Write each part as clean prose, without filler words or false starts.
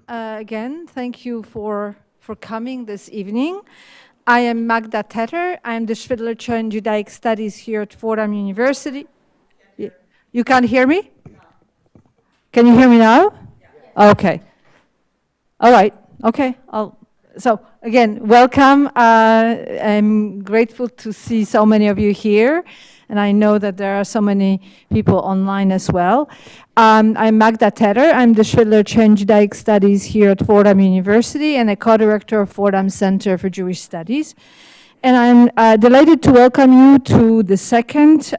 Again, thank you for coming this evening. I am Magda Tetter. I am the Schwidler in Judaic Studies here at Fordham University. You can't hear me? Can you hear me now? Okay. All right. Okay. So again, welcome. I'm grateful to see so many of you here, and I know that there are so many people online as well. I'm Magda Tetter. I'm the Schwidler in Judaic Studies here at Fordham University and a co-director of Fordham Center for Jewish Studies. And I'm delighted to welcome you to the second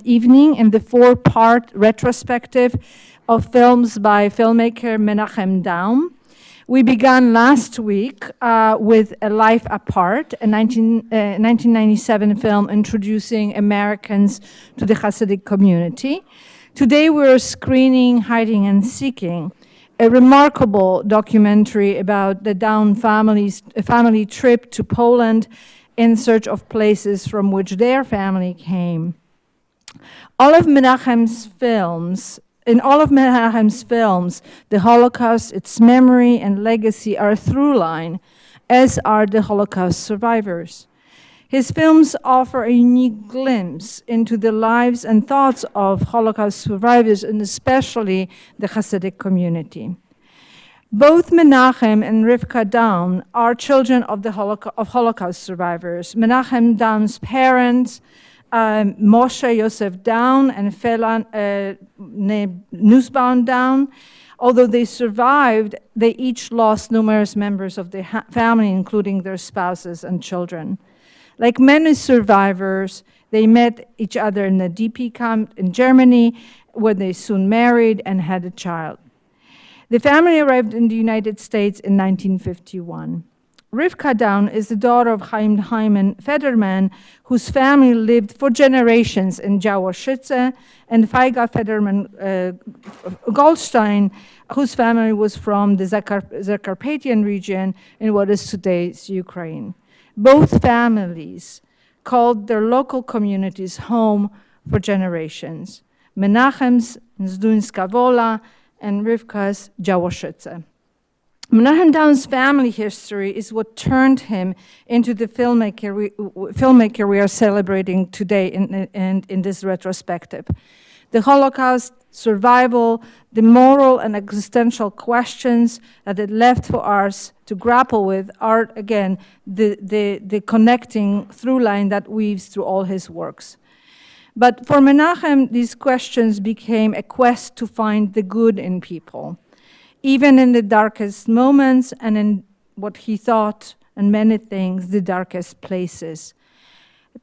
evening in the four-part retrospective of films by filmmaker Menachem Daum. We began last week with A Life Apart, a 1997 film introducing Americans to the Hasidic community. Today we're screening Hiding and Seeking, a remarkable documentary about the Daum family's family trip to Poland in search of places from which their family came. In all of Menachem's films, the Holocaust, its memory and legacy are a through line, as are the Holocaust survivors. His films offer a unique glimpse into the lives and thoughts of Holocaust survivors, and especially the Hasidic community. Both Menachem and Rifka Daum are children of Holocaust survivors. Menachem Daum's parents, Moshe Yosef Daum and Fela Nussbaum Daum, although they survived, they each lost numerous members of their family, including their spouses and children. Like many survivors, they met each other in the DP camp in Germany, where they soon married and had a child. The family arrived in the United States in 1951. Rifka Daum is the daughter of Chaim Hyman Federman, whose family lived for generations in Jaworzyce, and Feiga Federman Goldstein, whose family was from the Zakarpathian region in what is today's Ukraine. Both families called their local communities home for generations. Menachem's Zduńska Wola and Rivka's Jaworzyce. Menachem Daum's family history is what turned him into the filmmaker we are celebrating today in this retrospective. The Holocaust, survival, the moral and existential questions that it left for us to grapple with are, again, the connecting through line that weaves through all his works. But for Menachem, these questions became a quest to find the good in people, even in the darkest moments and in what he thought, and many things, the darkest places.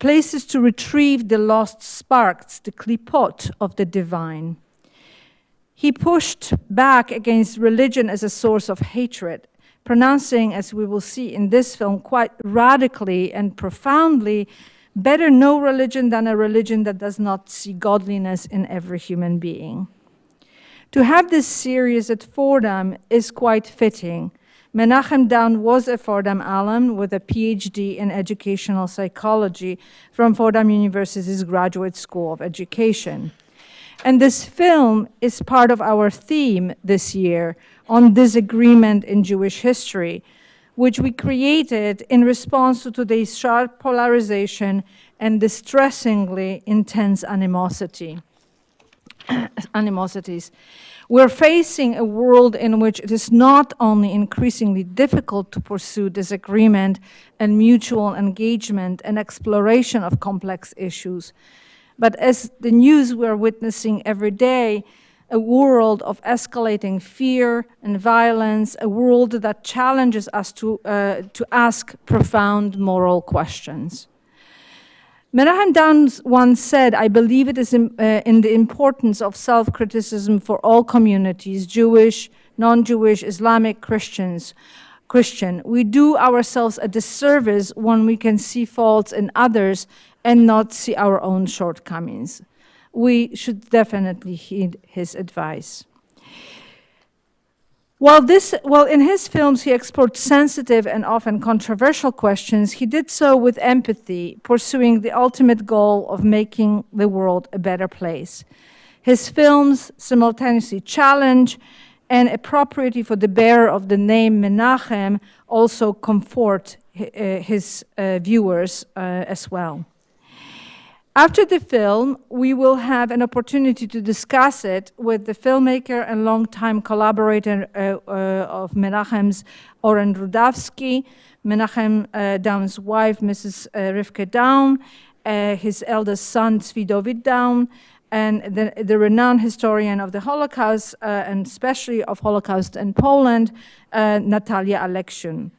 Places to retrieve the lost sparks, the klipot of the divine. He pushed back against religion as a source of hatred, pronouncing, as we will see in this film, quite radically and profoundly, better no religion than a religion that does not see godliness in every human being. To have this series at Fordham is quite fitting. Menachem Daum was a Fordham alum with a PhD in educational psychology from Fordham University's Graduate School of Education. And this film is part of our theme this year on disagreement in Jewish history, which we created in response to today's sharp polarization and distressingly intense animosities. We're facing a world in which it is not only increasingly difficult to pursue disagreement and mutual engagement and exploration of complex issues, but as the news we're witnessing every day, a world of escalating fear and violence, a world that challenges us to ask profound moral questions. Menachem Daum once said, I believe it is in the importance of self-criticism for all communities, Jewish, non-Jewish, Islamic, Christian. We do ourselves a disservice when we can see faults in others and not see our own shortcomings. We should definitely heed his advice. While in his films he explored sensitive and often controversial questions, he did so with empathy, pursuing the ultimate goal of making the world a better place. His films simultaneously challenge and appropriately for the bearer of the name Menachem also comfort his viewers as well. After the film, we will have an opportunity to discuss it with the filmmaker and longtime collaborator of Menachem's, Oren Rudavsky, Menachem Daum's wife, Mrs. Rifka Daum, his eldest son, Tzvi Dovid Daum, and the renowned historian of the Holocaust, and especially of Holocaust in Poland, Natalia Aleksiun.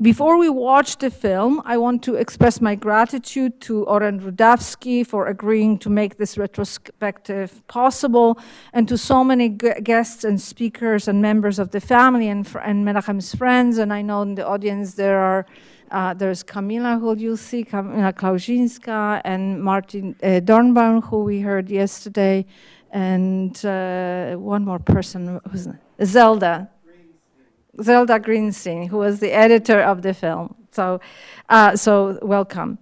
Before we watch the film, I want to express my gratitude to Oren Rudavsky for agreeing to make this retrospective possible, and to so many guests and speakers and members of the family and Menachem's friends. And I know in the audience there's Kamila, who you'll see, Kamila Klauzinska, and Martin Dornbaum, who we heard yesterday, and one more person, who's Zelda Greenstein, who was the editor of the film. So welcome.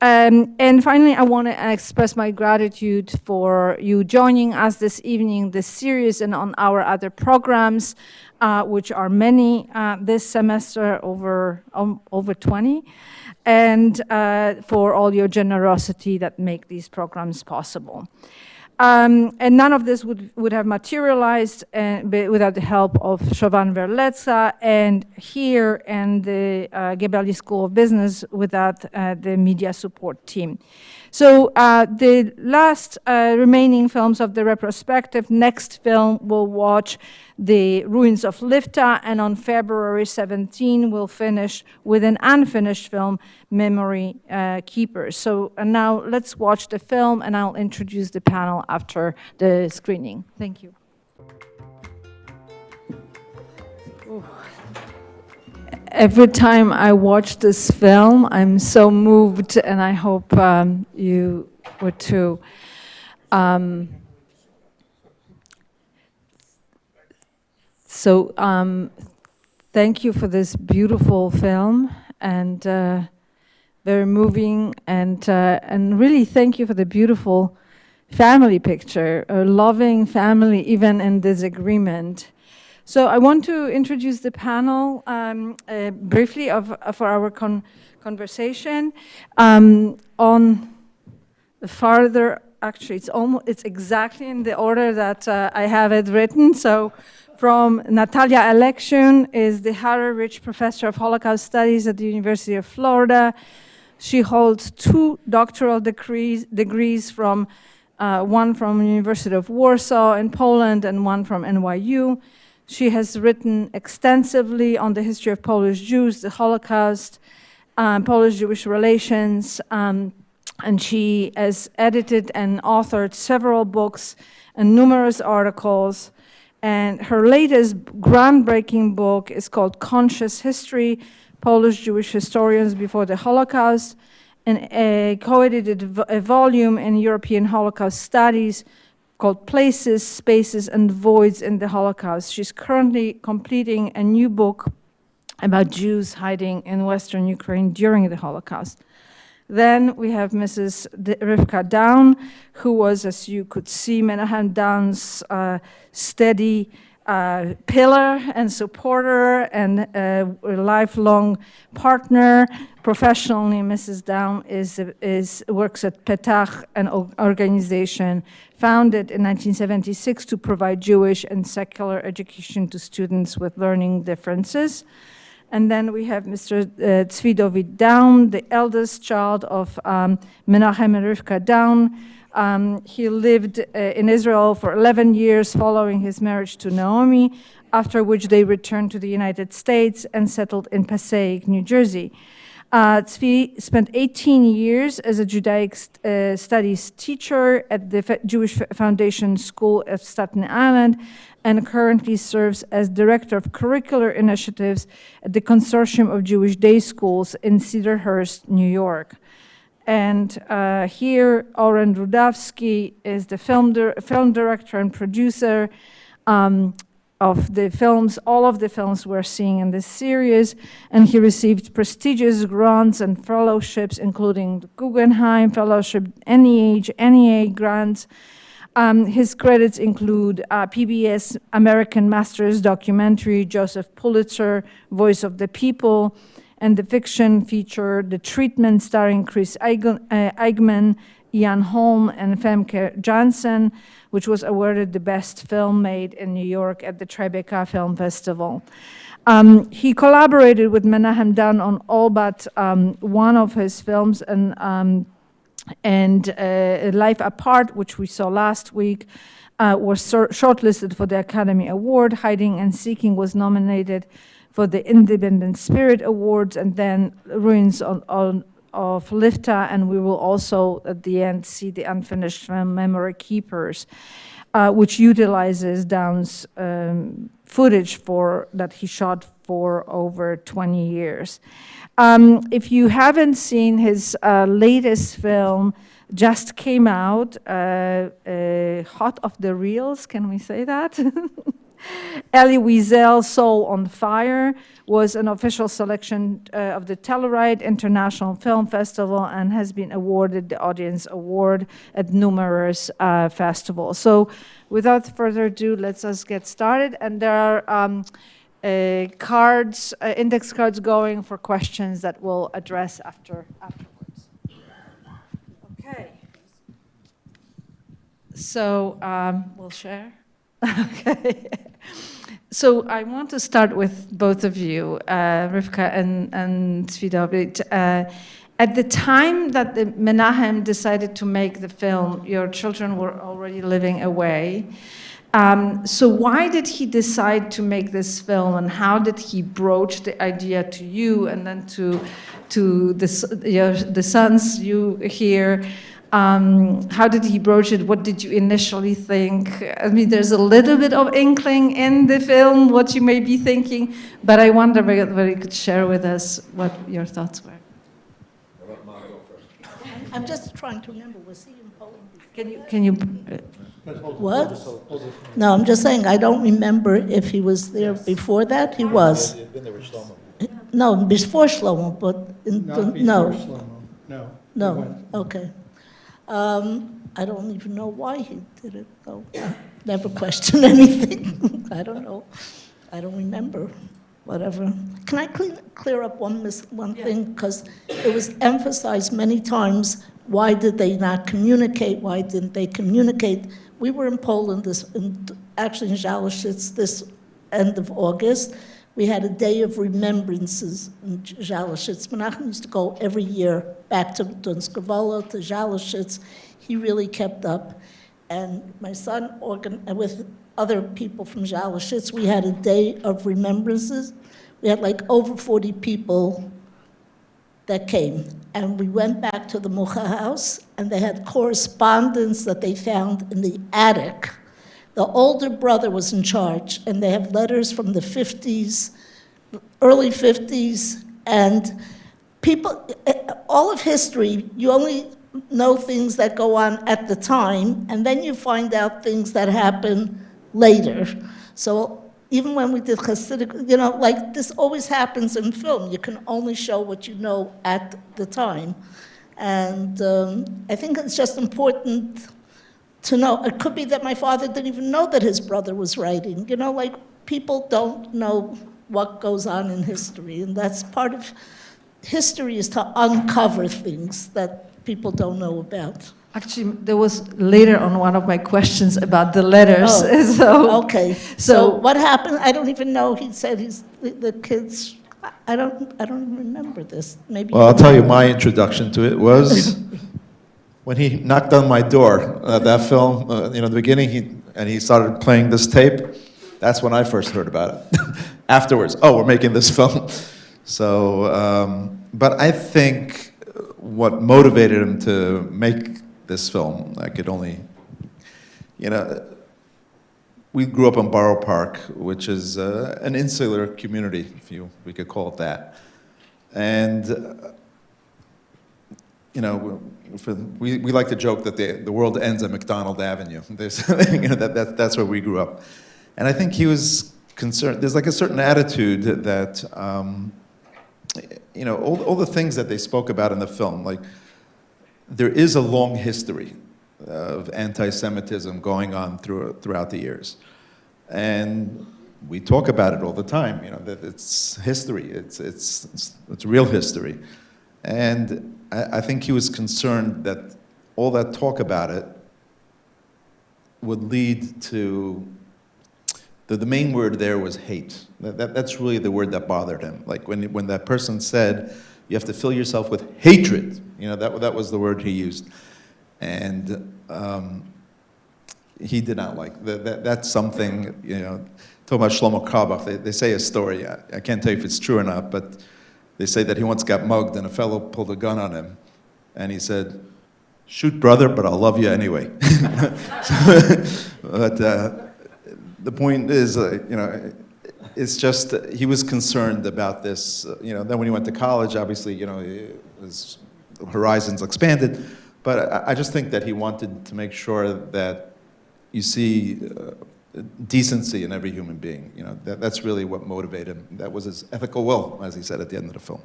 And finally, I want to express my gratitude for you joining us this evening, this series, and on our other programs, which are many this semester, over 20, and for all your generosity that make these programs possible. And none of this would have materialized without the help of Shovan Verletza, and here and the Gebeli School of Business without the media support team. So the last remaining films of the retrospective, next film we'll watch The Ruins of Lifta, and on February 17 we'll finish with an unfinished film, Memory Keepers. So now let's watch the film, and I'll introduce the panel after the screening. Thank you. Ooh. Every time I watch this film, I'm so moved, and I hope you would too. Thank you for this beautiful film, and very moving, and really thank you for the beautiful family picture, a loving family, even in disagreement. So I want to introduce the panel briefly for our conversation. On the farther, actually, it's exactly in the order that I have it written. So from Natalia Aleksiun is the Harry Rich Professor of Holocaust Studies at the University of Florida. She holds 2 doctoral degrees from one from University of Warsaw in Poland and one from NYU. She has written extensively on the history of Polish Jews, the Holocaust, Polish-Jewish relations, and she has edited and authored several books and numerous articles. And her latest groundbreaking book is called Conscious History, Polish-Jewish Historians Before the Holocaust, and co-edited a volume in European Holocaust Studies called Places, Spaces, and Voids in the Holocaust. She's currently completing a new book about Jews hiding in Western Ukraine during the Holocaust. Then we have Mrs. Rifka Daum, who was, as you could see, Menachem Daum's steady pillar and supporter and a lifelong partner. Professionally, Mrs. Daum works at Petach, an organization founded in 1976 to provide Jewish and secular education to students with learning differences. And then we have Mr. Tzvi Dovid Daum, the eldest child of Menachem and Rifka Daum. He lived in Israel for 11 years following his marriage to Naomi, after which they returned to the United States and settled in Passaic, New Jersey. Tzvi spent 18 years as a Judaic studies teacher at the Jewish Foundation School of Staten Island, and currently serves as Director of Curricular Initiatives at the Consortium of Jewish Day Schools in Cedarhurst, New York. And here, Oren Rudavsky is the film director and producer of the films, all of the films we're seeing in this series, and he received prestigious grants and fellowships, including the Guggenheim Fellowship, NEA grants, His credits include PBS American Masters documentary, Joseph Pulitzer, Voice of the People, and the fiction feature, The Treatment, starring Chris Eichmann, Ian Holm, and Femke Janssen, which was awarded the best film made in New York at the Tribeca Film Festival. He collaborated with Menachem Daum on all but one of his films, and Life Apart, which we saw last week, was shortlisted for the Academy Award. Hiding and Seeking was nominated for the Independent Spirit Awards, and then Ruins of Lifta, and we will also at the end see the unfinished film Memory Keepers, which utilizes Daum's footage that he shot for over 20 years. If you haven't seen his latest film, just came out, hot off the reels, can we say that? Elie Wiesel's Soul on Fire was an official selection of the Telluride International Film Festival and has been awarded the Audience Award at numerous festivals. So without further ado, let's us get started. And there are cards, index cards going for questions that we'll address afterwards. Okay. So we'll share. Okay. So I want to start with both of you, Rifka and Tzvi Dovid. At the time that Menachem decided to make the film, your children were already living away. So why did he decide to make this film, and how did he broach the idea to you and then to the sons you here? How did he broach it? What did you initially think? I mean, there's a little bit of inkling in the film, what you may be thinking, but I wonder whether you could share with us what your thoughts were. I'm just trying to remember, was he in Poland? Can you What? No, I'm just saying, I don't remember if he was there before that. He was. He had been there with Shlomo. No, before Shlomo, but Not before no. Shlomo, no. No, okay. I don't even know why he did it, though. Never questioned anything. I don't know. I don't remember. Whatever. Can I clear up one thing? Because it was emphasized many times, why did they not communicate? Why didn't they communicate? We were in Poland, actually in Zaloszyce, this end of August. We had a day of remembrances in Zaloszyce. Menachem used to go every year back to Donskovola, to Zaloszyce. He really kept up. And my son, with other people from Zaloszyce, we had a day of remembrances. We had like over 40 people that came. And we went back to the Mucha house, and they had correspondence that they found in the attic. The older brother was in charge, and they have letters from the 50s, early 50s, and people, all of history, you only know things that go on at the time, and then you find out things that happen later. So even when we did Hasidic, like this always happens in film. You can only show what you know at the time. And I think it's just important to know. It could be that my father didn't even know that his brother was writing. Like people don't know what goes on in history. And that's part of history, is to uncover things that people don't know about. Actually, there was later on one of my questions about the letters. Oh, so, okay. So what happened? I don't even know. He said the kids. I don't even remember this. Maybe. Well, I'll tell you, my introduction to it was when he knocked on my door. That film, in the beginning, he started playing this tape. That's when I first heard about it. Afterwards, we're making this film. So, but I think what motivated him to make this film, I could only, we grew up in Borough Park, which is an insular community, we could call it that. And, we like to joke that the world ends at McDonald Avenue. That's where we grew up. And I think he was concerned, there's like a certain attitude that, all the things that they spoke about in the film, like, there is a long history of anti-Semitism going on throughout the years. And we talk about it all the time, you know, that it's history, it's real history. And I think he was concerned that all that talk about it would lead to, the main word there was hate. That's really the word that bothered him. Like when that person said, you have to fill yourself with hatred, you know, that was the word he used. And he did not like that. That's something, you know, talking about Shlomo Karbach, they say a story, I can't tell you if it's true or not, but they say that he once got mugged and a fellow pulled a gun on him. And he said, shoot brother, but I'll love you anyway. But the point is, you know, it's just, he was concerned about this, you know, then when he went to college, obviously, you know, his horizons expanded, but I just think that he wanted to make sure that you see decency in every human being, you know, that's really what motivated him. That was his ethical will, as he said at the end of the film,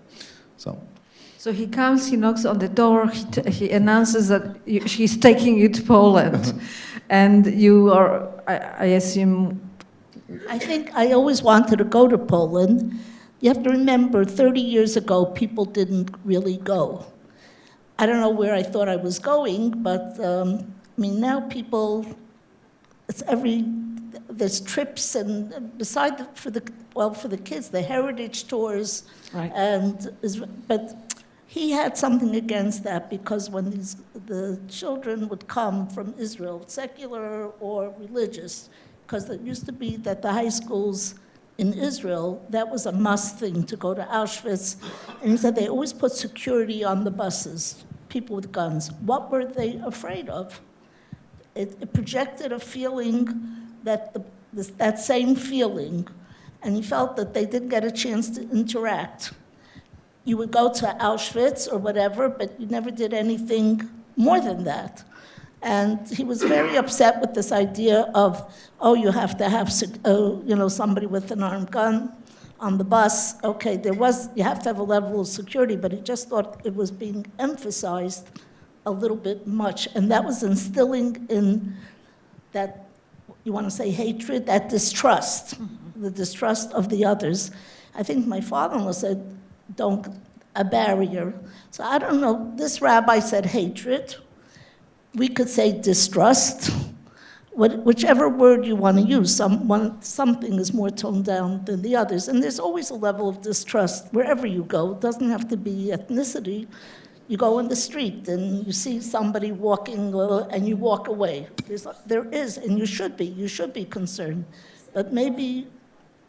So he comes, he knocks on the door, he announces that he's taking you to Poland. And you are, I assume... I think I always wanted to go to Poland. You have to remember, 30 years ago, people didn't really go. I don't know where I thought I was going, but I mean, now people, there's trips, and for the kids, the heritage tours, right. But he had something against that, because when the children would come from Israel, secular or religious, because it used to be that the high schools in Israel, that was a must thing to go to Auschwitz. And he said they always put security on the buses, people with guns. What were they afraid of? It projected a feeling that that same feeling, and he felt that they didn't get a chance to interact. You would go to Auschwitz or whatever, but you never did anything more than that. And he was very upset with this idea of, oh, you have to have, you know, somebody with an armed gun on the bus. Okay, you have to have a level of security, but he just thought it was being emphasized a little bit much. And that was instilling in that, you want to say hatred, that distrust, the distrust of the others. I think my father-in-law said, a barrier. So I don't know, this rabbi said hatred. We could say distrust, whichever word you want to use. Something is more toned down than the others. And there's always a level of distrust wherever you go. It doesn't have to be ethnicity. You go in the street and you see somebody walking and you walk away. There is, and you should be concerned. But maybe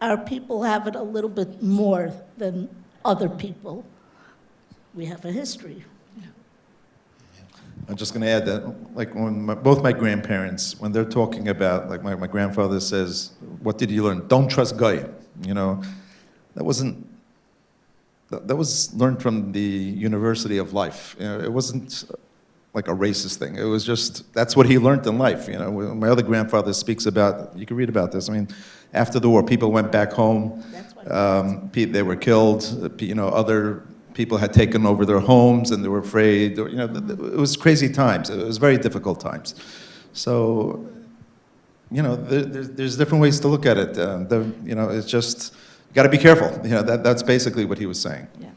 our people have it a little bit more than other people. We have a history. I'm just going to add that, like, when both my grandparents, when they're talking about, like, my grandfather says, what did you learn? Don't trust Goy. You know, that was learned from the University of Life. You know, it wasn't like a racist thing. It was just, that's what he learned in life. You know, my other grandfather speaks about, you can read about this. I mean, after the war, people went back home. They were killed. You know, other people had taken over their homes and they were afraid. You know, it was crazy times. It was very difficult times. So, you know, there's different ways to look at it. You know, it's just, you got to be careful. You know, that's basically what he was saying. Yeah.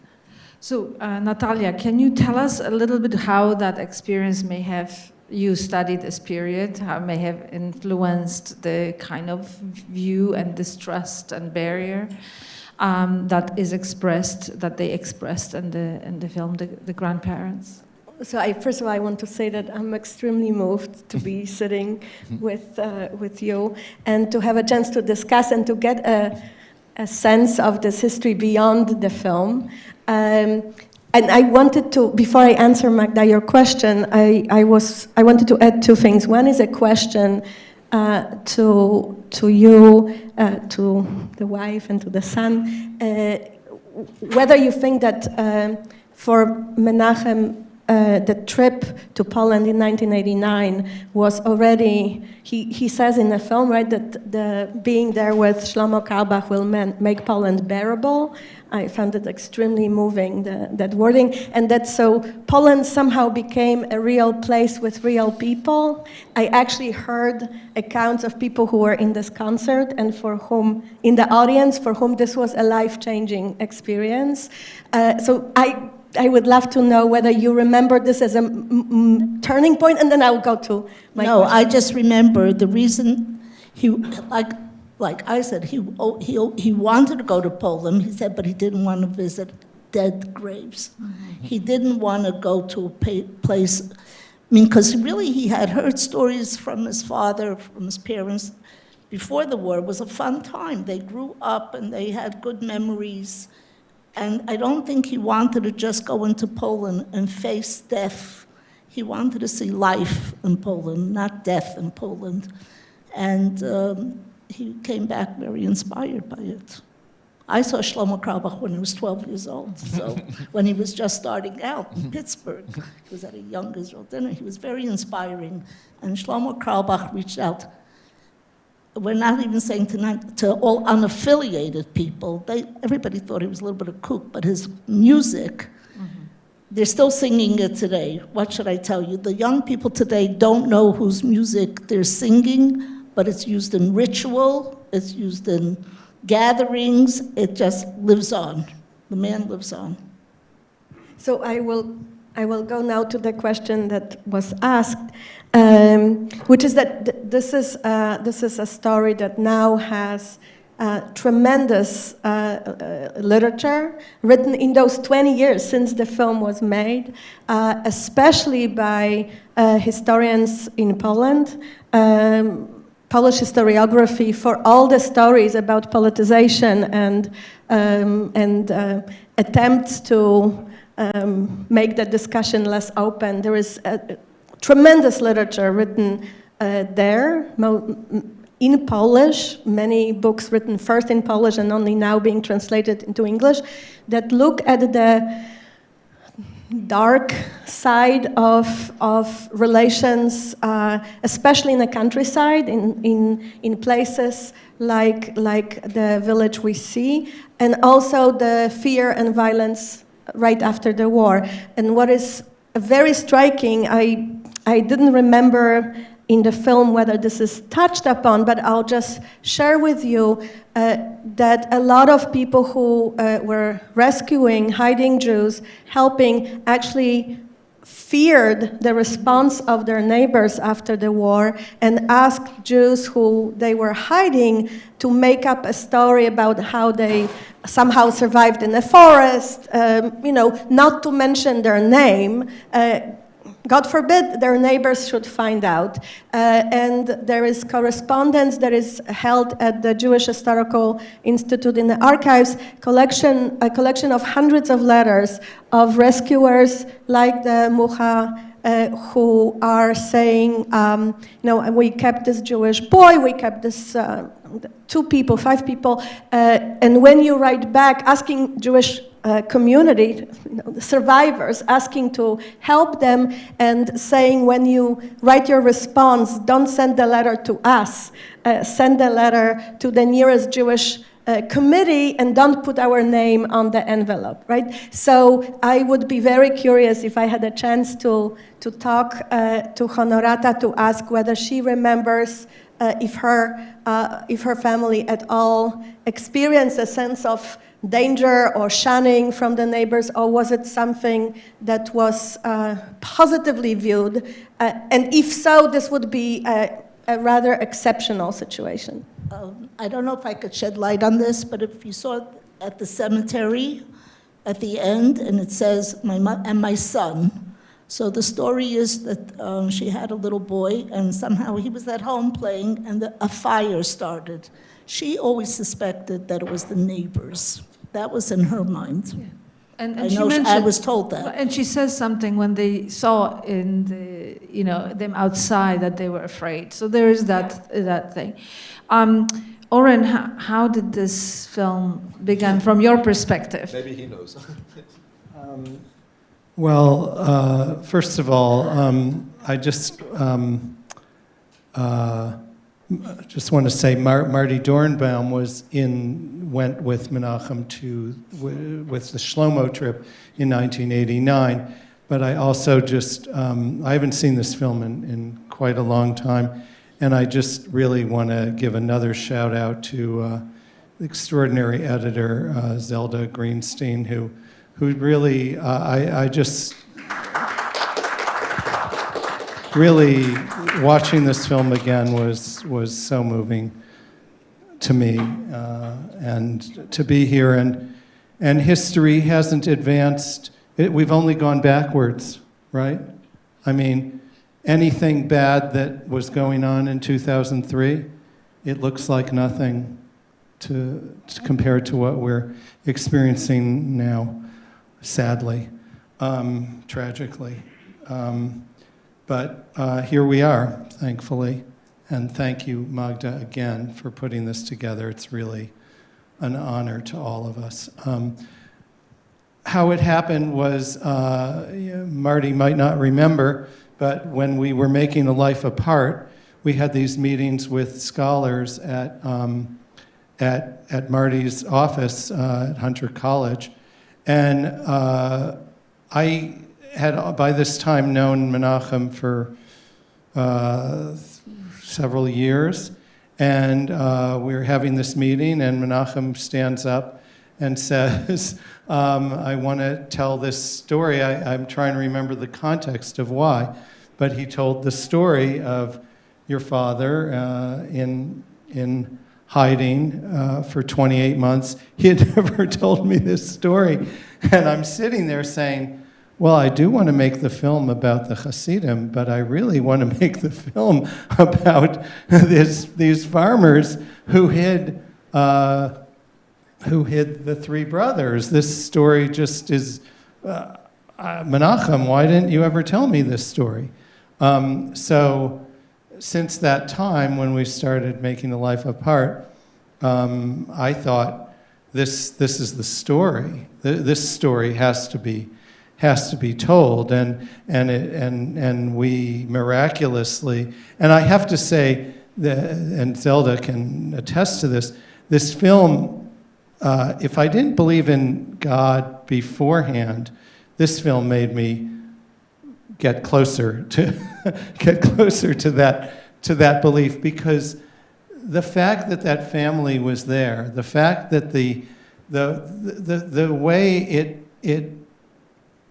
So, Natalia, can you tell us a little bit how that experience may have, you studied this period, how it may have influenced the kind of view and distrust and barrier that they expressed in the film, the grandparents? So first of all, I want to say that I'm extremely moved to be sitting with you and to have a chance to discuss and to get a sense of this history beyond the film. And I wanted to, before I answer, Magda, your question, I wanted to add two things. One is a question to you, to the wife and to the son, whether you think that for Menachem, the trip to Poland in 1989 was already, he says in the film, right, that the being there with Shlomo Carlebach will make Poland bearable. I found it extremely moving, that wording, and that so Poland somehow became a real place with real people. I actually heard accounts of people who were in this concert and for whom, in the audience, for whom this was a life-changing experience. So I would love to know whether you remember this as a turning point, and then I'll go to my No, question. I just remember the reason he, like I said, he wanted to go to Poland, he said, but he didn't want to visit dead graves. Mm-hmm. He didn't want to go to a place, I mean, because really he had heard stories from his father, from his parents before the war. It was a fun time. They grew up and they had good memories. And I don't think he wanted to just go into Poland and face death. He wanted to see life in Poland, not death in Poland. And he came back very inspired by it. I saw Shlomo Carlebach when he was 12 years old, so when he was just starting out in Pittsburgh. He was at a young Israel dinner. He was very inspiring. And Shlomo Carlebach reached out. We're not even saying tonight to all unaffiliated people. Everybody thought he was a little bit of kook, but his music, they're still singing it today. What should I tell you? The young people today don't know whose music they're singing, but it's used in ritual, it's used in gatherings, it just lives on. The man lives on. So I will go now to the question that was asked, which is that this is a story that now has tremendous literature written in those 20 years since the film was made, especially by historians in Poland. Polish historiography for all the stories about politicization and attempts to make the discussion less open. There is tremendous literature written there in Polish, many books written first in Polish and only now being translated into English, that look at the dark side of relations, especially in the countryside, in places like the village we see, and also the fear and violence right after the war. And what is very striking, I didn't remember in the film whether this is touched upon, but I'll just share with you that a lot of people who were rescuing, hiding Jews, helping, actually feared the response of their neighbors after the war and asked Jews who they were hiding to make up a story about how they somehow survived in the forest, not to mention their name. God forbid their neighbors should find out. And there is correspondence that is held at the Jewish Historical Institute in the archives, a collection of hundreds of letters of rescuers like the Mucha, who are saying, we kept this Jewish boy, we kept this 2 people, 5 people, and when you write back asking Jewish community, the survivors, asking to help them and saying when you write your response, don't send the letter to us, send the letter to the nearest Jewish committee and don't put our name on the envelope, right? So I would be very curious if I had a chance to talk to Honorata to ask whether she remembers if her family at all experienced a sense of danger or shunning from the neighbors, or was it something that was positively viewed? And if so, this would be a rather exceptional situation. I don't know if I could shed light on this, but if you saw at the cemetery at the end, and it says, my son. So the story is that she had a little boy, and somehow he was at home playing, and a fire started. She always suspected that it was the neighbors. That was in her mind. Yeah. And I know I was told that. And she says something when they saw in them outside that they were afraid. So there is that thing. Oren, how did this film begin from your perspective? Maybe he knows. Well, first of all, I just want to say Marty Dornbaum went with Menachem with the Shlomo trip in 1989. But I also I haven't seen this film in quite a long time, and I just really want to give another shout out to the extraordinary editor Zelda Greenstein, who really really watching this film again was so moving to me, and to be here, and history hasn't advanced. We've only gone backwards, right? I mean, anything bad that was going on in 2003, it looks like nothing to compare to what we're experiencing now, sadly, tragically. But here we are, thankfully. And thank you, Magda, again, for putting this together. It's really an honor to all of us. How it happened was, Marty might not remember, but when we were making A Life Apart, we had these meetings with scholars at Marty's office at Hunter College. And I had, by this time, known Menachem for several years. And we were having this meeting, and Menachem stands up and says, I want to tell this story. I'm trying to remember the context of why, but he told the story of your father in hiding for 28 months. He had never told me this story, and I'm sitting there saying, well, I do want to make the film about the Hasidim, but I really want to make the film about these farmers who hid the three brothers. This story just is, Menachem, why didn't you ever tell me this story? So since that time, when we started making A Life Apart, I thought, this is the story. This story has to be told, and we miraculously, and I have to say, and Zelda can attest to this, this film, if I didn't believe in God beforehand, this film made me get closer to that belief, because the fact that family was there, the fact that the way it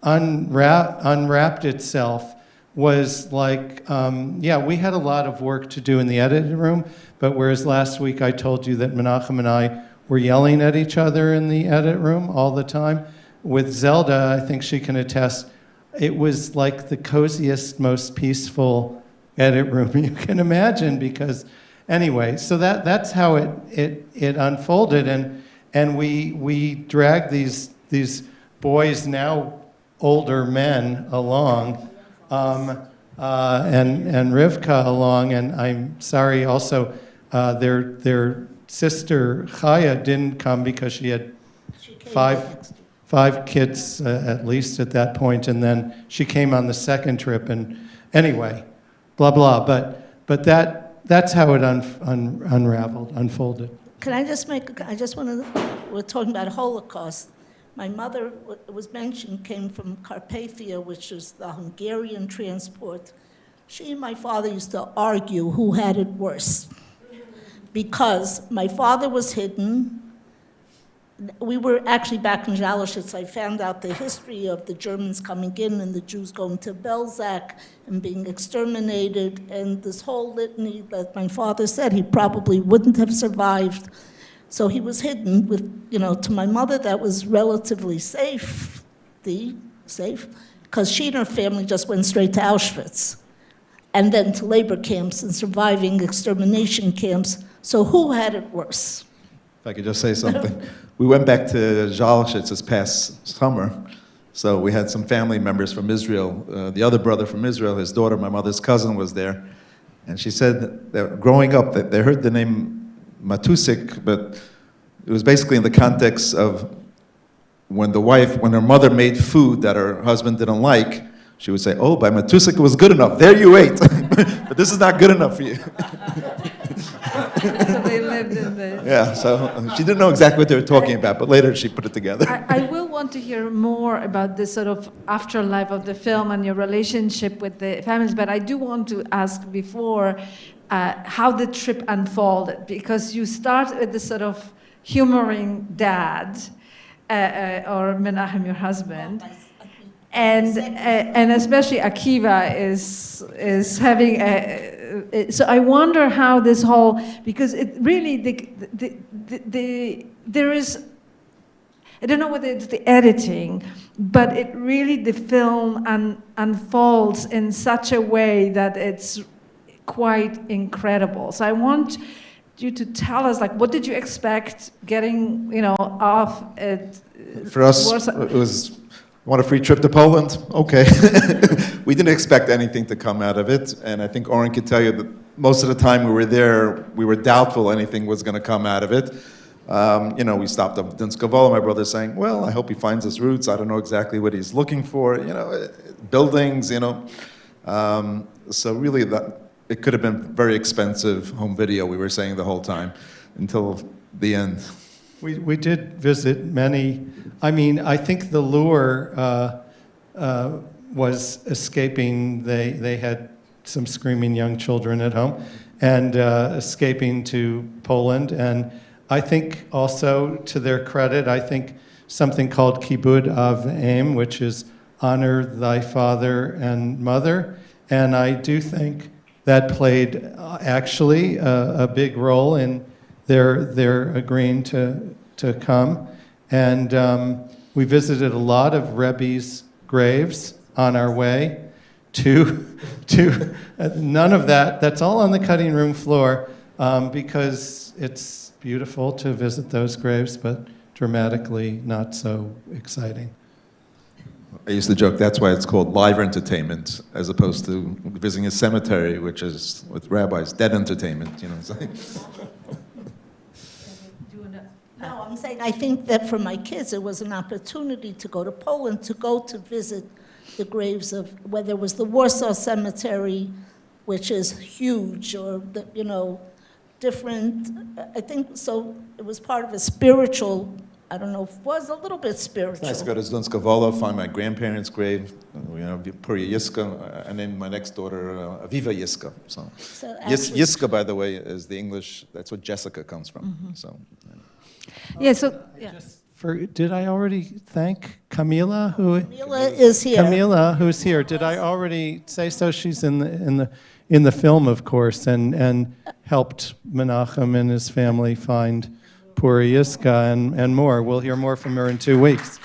unwrapped itself was like, we had a lot of work to do in the editing room, but whereas last week I told you that Menachem and I were yelling at each other in the edit room all the time, with Zelda, I think she can attest, it was like the coziest, most peaceful edit room you can imagine, because anyway, so that's how it unfolded, and we dragged these boys, now older men, along, and Rivka along, and I'm sorry also, their sister Chaya didn't come because she had five kids at least at that point, and then she came on the second trip, and anyway, blah blah. But that's how it unfolded. Can I just we're talking about Holocaust. My mother, it was mentioned, came from Carpathia, which is the Hungarian transport. She and my father used to argue who had it worse, because my father was hidden. We were actually back in Zalashitz. I found out the history of the Germans coming in and the Jews going to Belzec and being exterminated, and this whole litany that my father said he probably wouldn't have survived. So he was hidden with, to my mother that was relatively safe, because she and her family just went straight to Auschwitz and then to labor camps and surviving extermination camps. So who had it worse? If I could just say something. We went back to Zalashitz this past summer, so we had some family members from Israel. The other brother from Israel, his daughter, my mother's cousin, was there. And she said that growing up, that they heard the name Matusik, but it was basically in the context of when her mother made food that her husband didn't like, she would say, "Oh, by Matusik it was good enough. There you ate, but this is not good enough for you." So they lived in the... Yeah, so she didn't know exactly what they were talking about, but later she put it together. I will want to hear more about this sort of afterlife of the film and your relationship with the families, but I do want to ask before how the trip unfolded, because you start with this sort of humoring dad, or Menachem, your husband, and especially Akiva is having so I wonder how this whole, because it really there is, I don't know whether it's the editing, but it really, the film unfolds in such a way that it's quite incredible. So I want you to tell us, like, what did you expect getting, off at... For us, it was, want a free trip to Poland? Okay. We didn't expect anything to come out of it, and I think Oren could tell you that most of the time we were there, we were doubtful anything was going to come out of it. We stopped up at Dunskovola, my brother saying, well, I hope he finds his roots. I don't know exactly what he's looking for. Buildings, So really, it could have been very expensive home video, we were saying the whole time, until the end. We did visit many. I mean, I think the lure was escaping. They had some screaming young children at home, and escaping to Poland. And I think also, to their credit, I think something called Kibud Av Em, which is honor thy father and mother. And I do think that played actually a big role in their agreeing to come. And we visited a lot of Rebbe's graves on our way to none of that's all on the cutting room floor, because it's beautiful to visit those graves, but dramatically not so exciting. I used to joke that's why it's called live entertainment, as opposed to visiting a cemetery, which is, with rabbis, dead entertainment. No, I'm saying I think that for my kids it was an opportunity to go to Poland, to go to visit the graves of, whether it was the Warsaw Cemetery, which is huge, or different. I think so. It was part of a spiritual. I don't know if it was a little bit spiritual. Nice to go to Dunskovola, find my grandparents' grave, Puri Yiska, and then my next daughter, Aviva Yiska. So Yiska, by the way, is the English, that's what Jessica comes from. Mm-hmm. So. Yeah, so... Yeah. Did I already thank Camila? Camila is here. Camila, who's here. Did I already say so? She's in the film, of course, and helped Menachem and his family find Puri Yiska and more. We'll hear more from her in 2 weeks.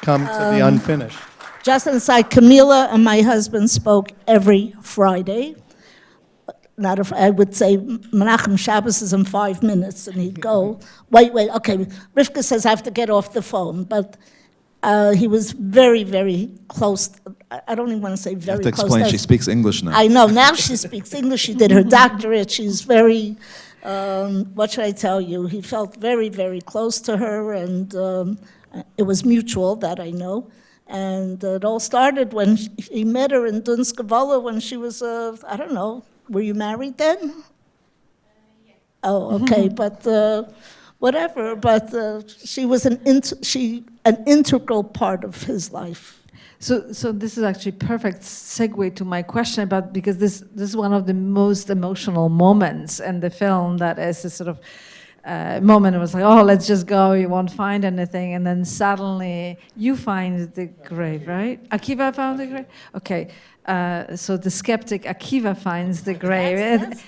Come to the unfinished. Just inside, Camila and my husband spoke every Friday. I would say Menachem Shabbos is in 5 minutes, and he'd go, wait, okay, Rifka says I have to get off the phone, but he was very, very close. I don't even want to say very close. You have to explain, she speaks English now. I know, now she speaks English. She did her doctorate. She's very, what should I tell you? He felt very, very close to her, and it was mutual, that I know. And it all started when he met her in Dunskovola when she was, I don't know, were you married then? Yeah. Oh, okay, but whatever. But she was an integral part of his life. So this is actually perfect segue to my question about, because this is one of the most emotional moments in the film, that is a sort of moment. It was like, oh, let's just go, you won't find anything, and then suddenly you find the grave, right? Akiva found the grave? Okay, so the skeptic Akiva finds the grave.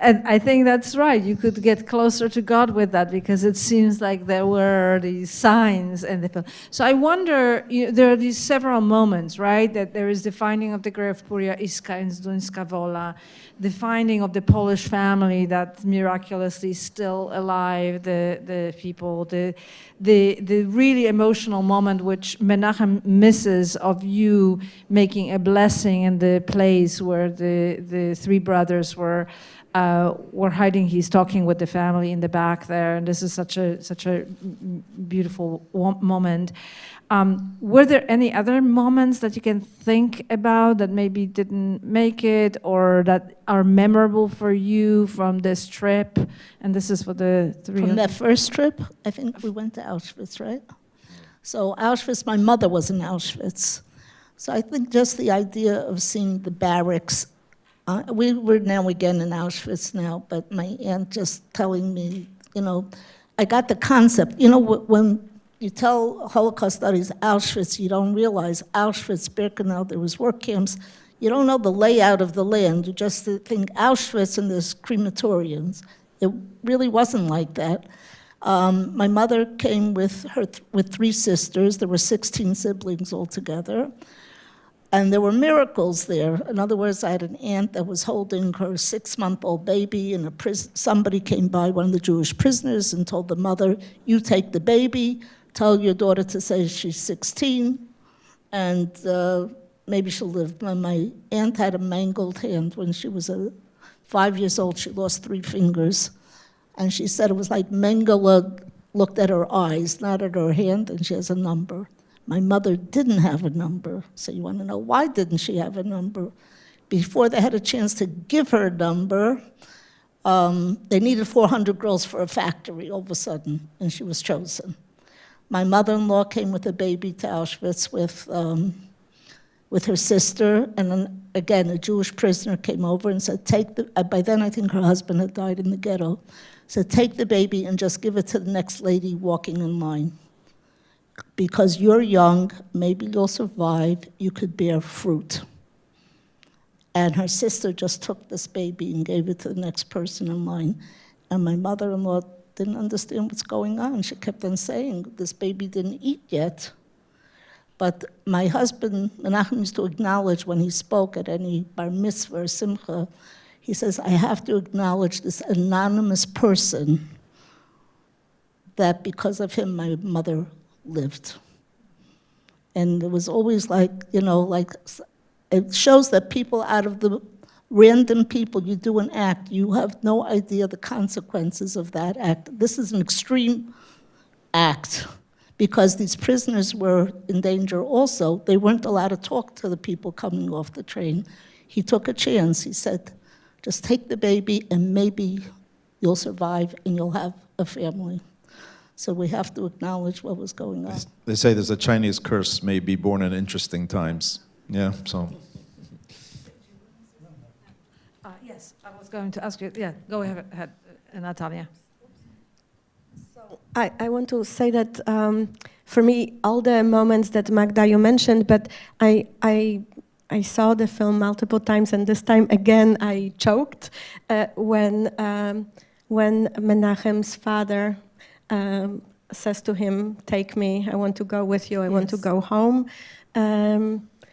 And I think that's right. You could get closer to God with that, because it seems like there were these signs in the film. So I wonder, there are these several moments, right? That there is the finding of the grave of Puri Yiska in Dunskovola, the finding of the Polish family that miraculously is still alive, the people, the really emotional moment which Menachem misses, of you making a blessing in the place where the three brothers were were hiding. He's talking with the family in the back there, and this is such a beautiful moment. Were there any other moments that you can think about that maybe didn't make it or that are memorable for you from this trip? And this is for the three. From that first trip, I think we went to Auschwitz, right? So Auschwitz, my mother was in Auschwitz. So I think just the idea of seeing the barracks, we were now again in Auschwitz now, but my aunt just telling me, I got the concept. When you tell Holocaust studies Auschwitz, you don't realize Auschwitz, Birkenau, there was work camps. You don't know the layout of the land. You just think Auschwitz and there's crematoriums. It really wasn't like that. My mother came with 3 sisters. There were 16 siblings altogether. And there were miracles there. In other words, I had an aunt that was holding her 6-month-old baby in a prison. Somebody came by, one of the Jewish prisoners, and told the mother, you take the baby, tell your daughter to say she's 16, and maybe she'll live. My aunt had a mangled hand. When she was 5 years old, she lost 3 fingers. And she said it was like Mengele looked at her eyes, not at her hand, and she has a number. My mother didn't have a number. So you want to know why didn't she have a number? Before they had a chance to give her a number, they needed 400 girls for a factory all of a sudden, and she was chosen. My mother-in-law came with a baby to Auschwitz with her sister, and then again, a Jewish prisoner came over and said, by then I think her husband had died in the ghetto, said, take the baby and just give it to the next lady walking in line. Because you're young, maybe you'll survive, you could bear fruit. And her sister just took this baby and gave it to the next person in line. And my mother-in-law didn't understand what's going on. She kept on saying, this baby didn't eat yet. But my husband, Menachem, used to acknowledge when he spoke at any bar mitzvah or simcha, he says, I have to acknowledge this anonymous person that because of him, my mother lived. And it was always like, it shows that people out of the random people, you do an act, you have no idea the consequences of that act. This is an extreme act because these prisoners were in danger also. They weren't allowed to talk to the people coming off the train. He took a chance. He said, just take the baby and maybe you'll survive and you'll have a family. So we have to acknowledge what was going on. They say there's a Chinese curse, may be born in interesting times. Yeah, so. Yes, I was going to ask you. Yeah, go ahead, Natalia. So I want to say that for me, all the moments that Magda you mentioned, but I saw the film multiple times, and this time again I choked when Menachem's father says to him, take me, I want to go with you, I want to go home.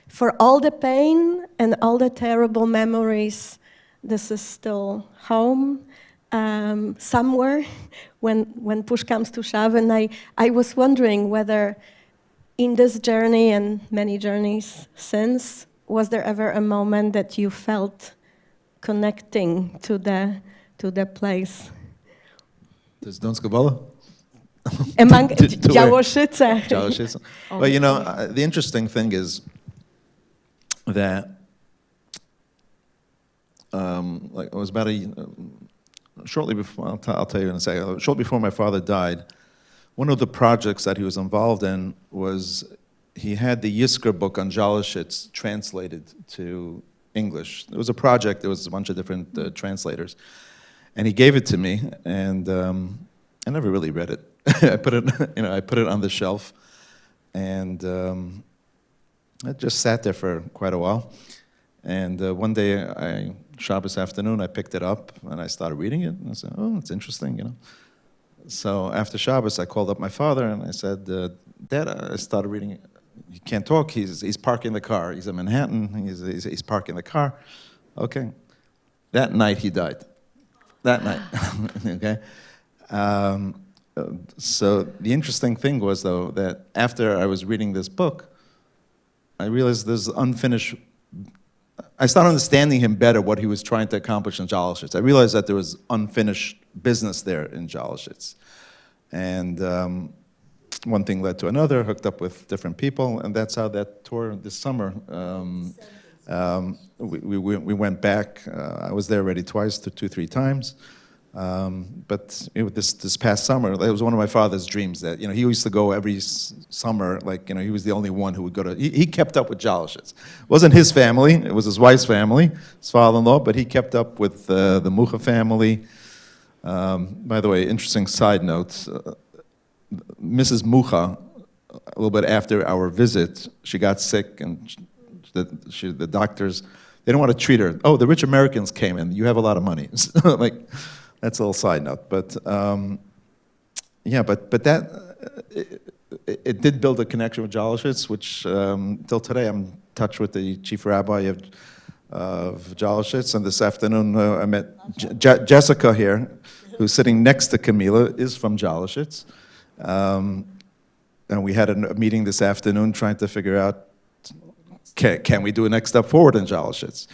For all the pain and all the terrible memories, this is still home somewhere when push comes to shove. And I was wondering whether in this journey and many journeys since, was there ever a moment that you felt connecting to the place? Does Donskovala? Among Działoszyce. Well, the interesting thing is that it was about shortly before, I'll tell you in a second, shortly before my father died, one of the projects that he was involved in was he had the Yisker book on Działoszyce translated to English. It was a project, there was a bunch of different translators. And he gave it to me, and I never really read it. I put it on the shelf, and it just sat there for quite a while. And one day, Shabbos afternoon, I picked it up and I started reading it. And I said, "Oh, it's interesting, So after Shabbos, I called up my father and I said, "Dad, I started reading it. He can't talk. He's parking the car. He's in Manhattan. He's parking the car." Okay. That night he died. That night. Okay. So the interesting thing was, though, that after I was reading this book, I realized there's unfinished I started understanding him better, what he was trying to accomplish in Jalashitz. I realized that there was unfinished business there in Jalashitz. And one thing led to another, hooked up with different people, and that's how that tour this summer, we went back. I was there already twice, 2-3 times. But this past summer, it was one of my father's dreams that, he used to go every summer, he was the only one who would go to, he kept up with Jalashitz. It wasn't his family, it was his wife's family, his father-in-law, but he kept up with the Mucha family. By the way, interesting side note, Mrs. Mucha, a little bit after our visit, she got sick, and the doctors, they didn't want to treat her. Oh, the rich Americans came in, you have a lot of money. That's a little side note, but yeah, but that it did build a connection with Jalashitz, which till today I'm in touch with the chief rabbi of Jalashitz, and this afternoon I met Jessica here, who's sitting next to Camila, is from Jalashitz, and we had a meeting this afternoon trying to figure out can we do a next step forward in Jalashitz.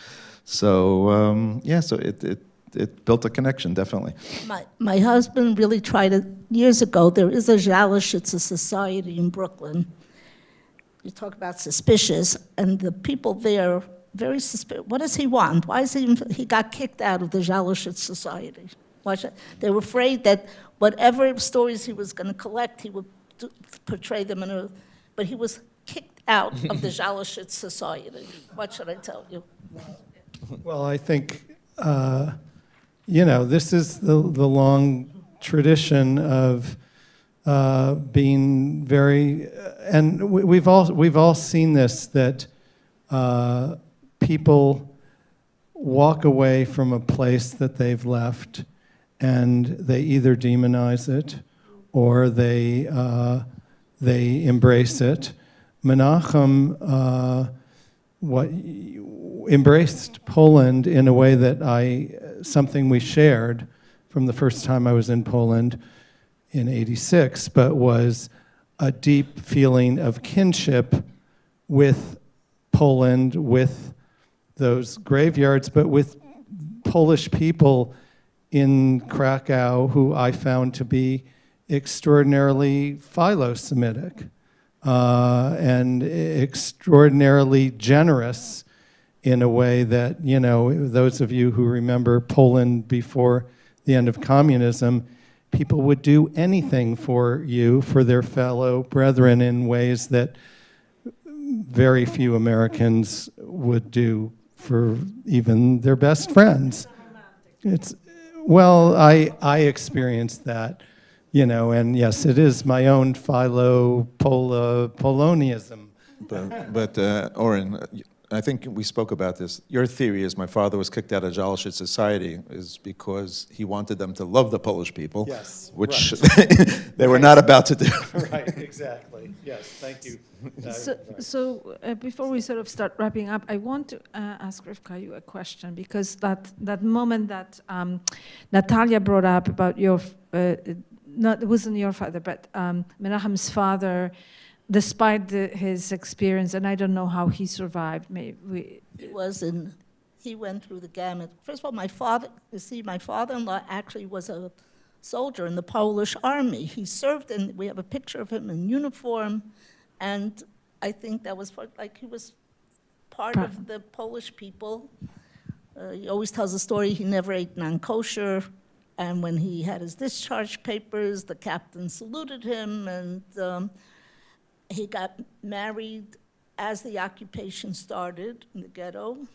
So yeah, so it built a connection, definitely. My husband really tried it years ago. There is a Jalashitz society in Brooklyn. You talk about suspicious, and the people there very suspicious. What does he want? Why is he got kicked out of the Jalashitz society? They were afraid that whatever stories he was going to collect, he would portray them but he was kicked out of the Jalashitz society. What should I tell you? Well, I think, this is the long tradition of being very, and we've all seen this, that people walk away from a place that they've left, and they either demonize it or they embrace it. Menachem embraced Poland in a way that something we shared from the first time I was in Poland in '86, but was a deep feeling of kinship with Poland, with those graveyards, but with Polish people in Krakow who I found to be extraordinarily philo-Semitic and extraordinarily generous in a way that, those of you who remember Poland before the end of communism, people would do anything for you, for their fellow brethren, in ways that very few Americans would do for even their best friends. Well, I experienced that, and yes, it is my own Polonism. But Oren, I think we spoke about this. Your theory is my father was kicked out of Jalashitz society is because he wanted them to love the Polish people, yes, which right. They were not about to do. Right, exactly. Yes, thank you. So before we sort of start wrapping up, I want to ask Rifka you a question, because that moment that Natalia brought up about your, it wasn't your father, but Menachem's father, despite his experience, and I don't know how he survived. He went through the gamut. First of all, my father-in-law actually was a soldier in the Polish army. He served, and we have a picture of him in uniform, and I think that was he was part of the Polish people. He always tells a story, he never ate non-kosher, and when he had his discharge papers, the captain saluted him, and he got married as the occupation started in the ghetto.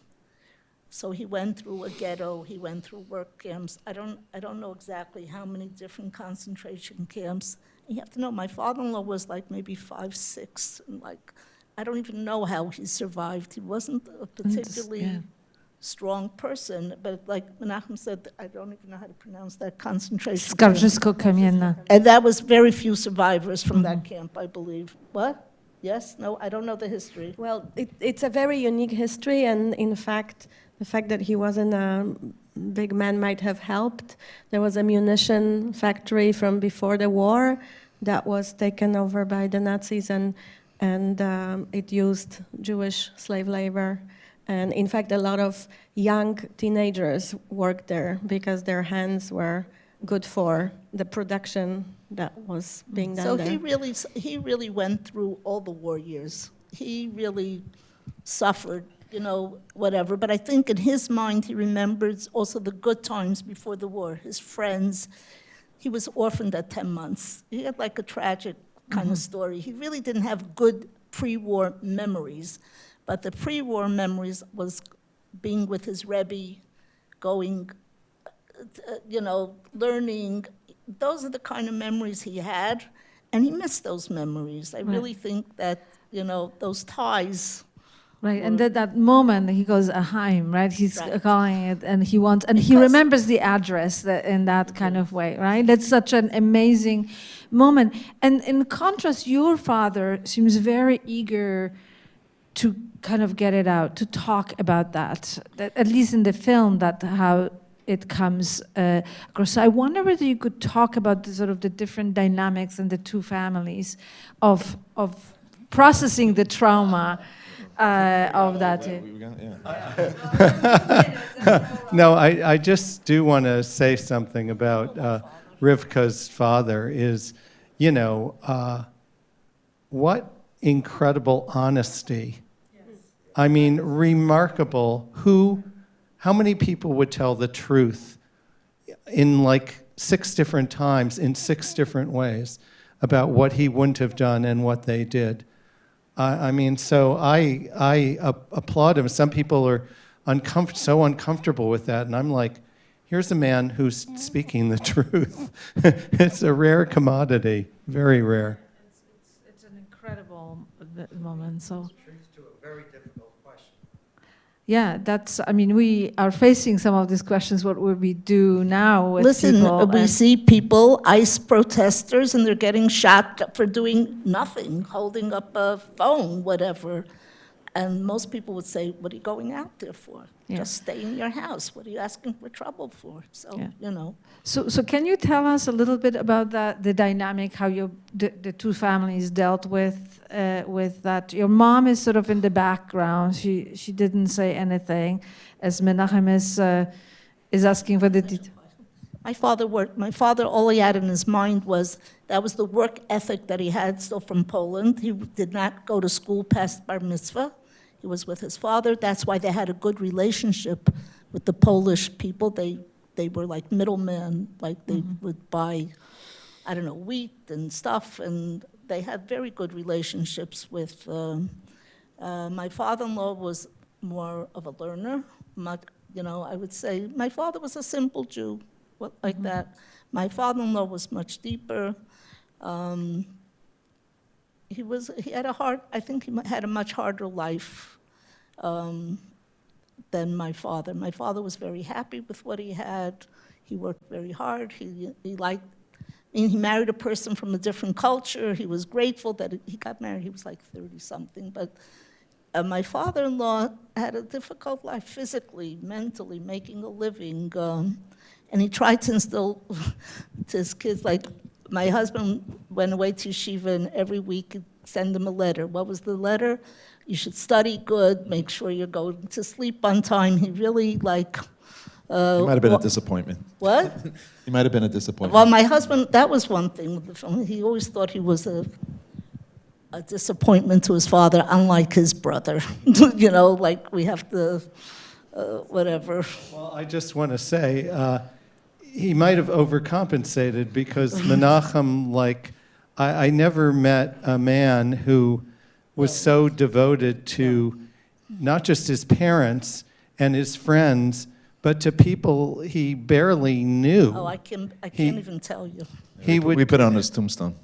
So he went through a ghetto, he went through work camps. I don't know exactly how many different concentration camps. You have to know, my father-in-law was maybe 5'6", and I don't even know how he survived. He wasn't a particularly strong person, but like Menachem said, I don't even know how to pronounce that concentration camp. Skarżysko-Kamienna. And that was very few survivors from that camp, I believe. What? Yes? No? I don't know the history. Well, it's a very unique history, and in fact, the fact that he wasn't a big man might have helped. There was a munition factory from before the war that was taken over by the Nazis, and it used Jewish slave labor. And in fact, a lot of young teenagers worked there because their hands were good for the production that was being done So there. he really went through all the war years. He really suffered, whatever. But I think in his mind, he remembers also the good times before the war, his friends. He was orphaned at 10 months. He had like a tragic kind of story. He really didn't have good pre-war memories. But the pre-war memories was being with his Rebbe, going, learning. Those are the kind of memories he had, and he missed those memories. I really think that, those ties. Right, and that moment he goes Ahaim, right? He's Right. calling it, and he wants, and he remembers the address in that kind of way, right? That's such an amazing moment. And in contrast, your father seems very eager to kind of get it out, to talk about that at least in the film, that how it comes across. So I wonder whether you could talk about the sort of the different dynamics in the two families of processing the trauma of that. No, I just do want to say something about Rivka's father is, what incredible honesty. I mean, remarkable. How many people would tell the truth in like 6 different times, in 6 different ways, about what he wouldn't have done and what they did? I mean, so I applaud him. Some people are so uncomfortable with that, and I'm like, here's a man who's speaking the truth. It's a rare commodity, very rare. It's an incredible moment. So. Yeah, we are facing some of these questions. What would we do now with people? We see people, ICE protesters, and they're getting shot for doing nothing, holding up a phone, whatever. And most people would say, what are you going out there for? Yeah. Just stay in your house. What are you asking for trouble for? So, So can you tell us a little bit about the dynamic, how the two families dealt with that? Your mom is sort of in the background. She didn't say anything, as Menachem is asking for the detail. My father worked. My father, all he had in his mind was that was the work ethic that he had still from Poland. He did not go to school past bar mitzvah. He was with his father. That's why they had a good relationship with the Polish people. They were like middlemen, like they would buy, wheat and stuff, and they had very good relationships with. My father-in-law was more of a learner. I would say my father was a simple Jew, like that. My father-in-law was much deeper. He had a much harder life than my father. My father was very happy with what he had. He worked very hard. He married a person from a different culture. He was grateful that he got married. He was like 30-something. But my father-in-law had a difficult life physically, mentally, making a living. And he tried to instill to his kids, like, my husband went away to yeshiva, and every week he'd send them a letter. What was the letter? You should study good, make sure you're going to sleep on time. He really, He might have been a disappointment. What? He might have been a disappointment. Well, my husband, that was one thing with the film. He always thought he was a disappointment to his father, unlike his brother. Like we have to, whatever. Well, I just want to say, he might have overcompensated because Menachem, I never met a man who was so devoted to not just his parents and his friends, but to people he barely knew. Oh, I can't even tell you. We put it on his tombstone.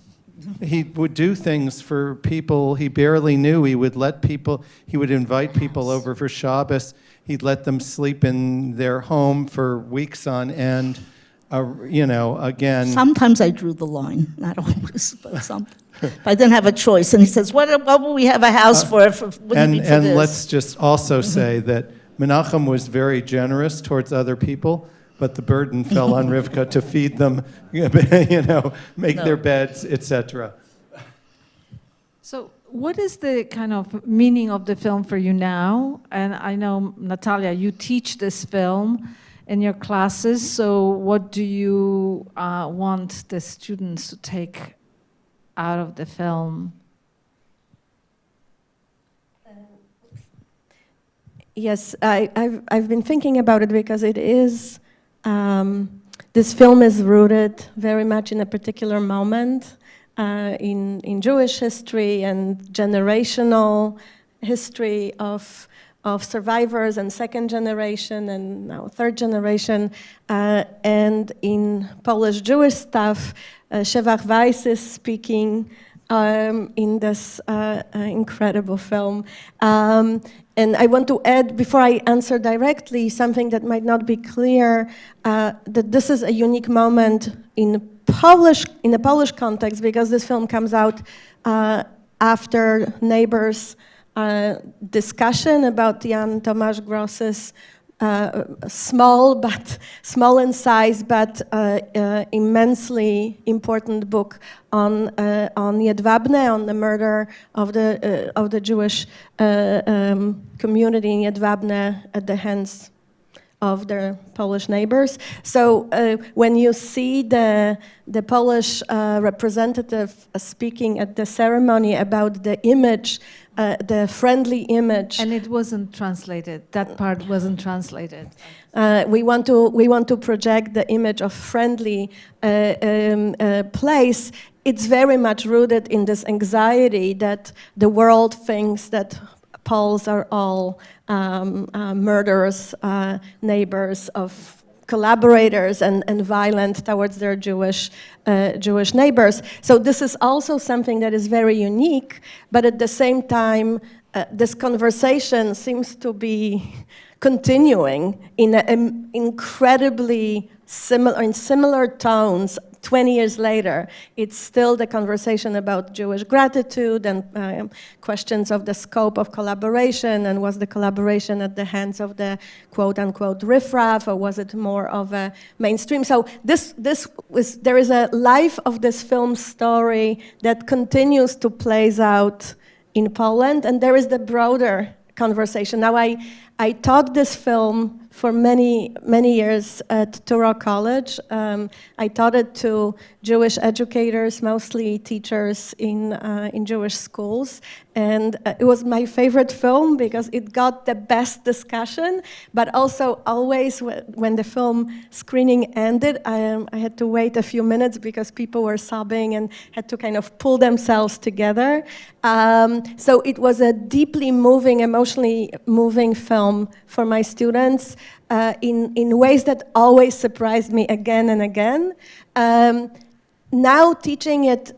He would do things for people he barely knew. He would invite people over for Shabbos. He'd let them sleep in their home for weeks on end. Again. Sometimes I drew the line, not always, but sometimes. But I didn't have a choice. And he says, what will we have a house for? And let's just also say that Menachem was very generous towards other people, but the burden fell on Rivka to feed them, make their beds, etc. So what is the kind of meaning of the film for you now? And I know, Natalia, you teach this film in your classes, so what do you want the students to take out of the film? Yes, I've been thinking about it because it is, this film is rooted very much in a particular moment in Jewish history and generational history of survivors and second generation and now third generation. And in Polish Jewish stuff, Shevach Weiss is speaking in this incredible film. And I want to add, before I answer directly, something that might not be clear, that this is a unique moment in a Polish context, because this film comes out after neighbors' discussion about Jan Tomasz Gross's small in size, but immensely important book on Jedwabne, on the murder of the Jewish community in Jedwabne at the hands of their Polish neighbors. So when you see the Polish representative speaking at the ceremony about the image, the friendly image. And it wasn't translated. That part wasn't translated. We want to project the image of friendly place. It's very much rooted in this anxiety that the world thinks that Poles are all murderers, neighbors of collaborators, and violent towards their Jewish neighbors. So this is also something that is very unique, but at the same time, this conversation seems to be continuing in incredibly similar tones. 20 years later, it's still the conversation about Jewish gratitude and questions of the scope of collaboration, and was the collaboration at the hands of the quote-unquote riffraff, or was it more of a mainstream? So there is a life of this film story that continues to plays out in Poland, and there is the broader conversation. Now, I taught this film for many years at Touro College. I taught it to Jewish educators, mostly teachers in Jewish schools. And it was my favorite film because it got the best discussion, but also always when the film screening ended, I had to wait a few minutes because people were sobbing and had to kind of pull themselves together. So it was a deeply moving, emotionally moving film for my students in ways that always surprised me again and again. Now teaching it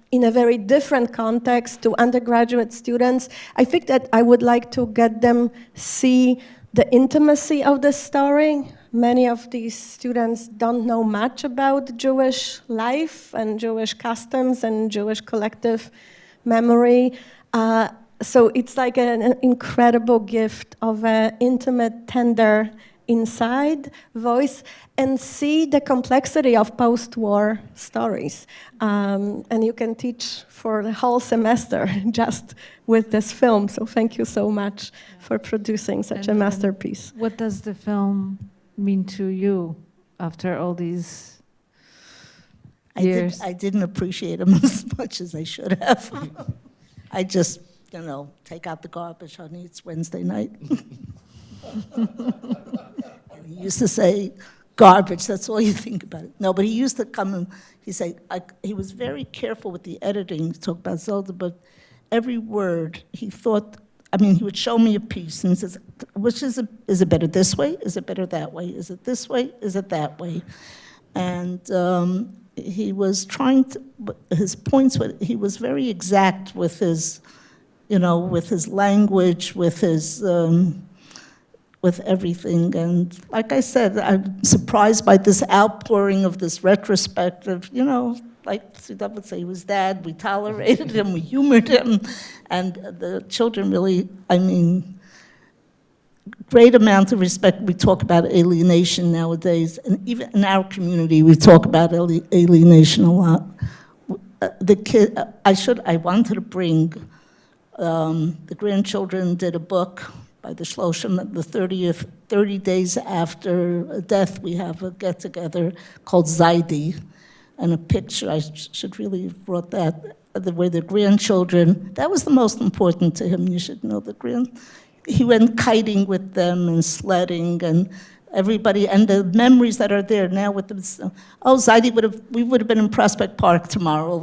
in a very different context to undergraduate students, I think that I would like to get them see the intimacy of the story. Many of these students don't know much about Jewish life and Jewish customs and Jewish collective memory. So it's like an incredible gift of an intimate, tender, inside voice, and see the complexity of post-war stories. And you can teach for the whole semester just with this film. So thank you so much for producing such a masterpiece. What does the film mean to you after all these years? I didn't appreciate him as much as I should have. I just, take out the garbage, honey, it's Wednesday night. And he used to say, garbage, that's all you think about it. No, but he used to come and he was very careful with the editing, to talk about Zelda, but every word he thought, he would show me a piece and he says, which is it better this way? Is it better that way? Is it this way? Is it that way? And he was trying to, his points, he was very exact with his, with his language, with his, with everything. And like I said, I'm surprised by this outpouring of this retrospective, like Tzvi Dovid would say, he was dad, we tolerated him, we humored him, and the children really, great amount of respect. We talk about alienation nowadays, and even in our community, we talk about alienation a lot. the kid, I wanted to bring, the grandchildren did a book by the Shloshim, the 30 days after death, we have a get-together called Zaidi, and a picture, I should really have brought that, where the grandchildren, that was the most important to him, you should know, he went kiting with them and sledding and everybody, and the memories that are there now with them. Zaidi we would have been in Prospect Park tomorrow.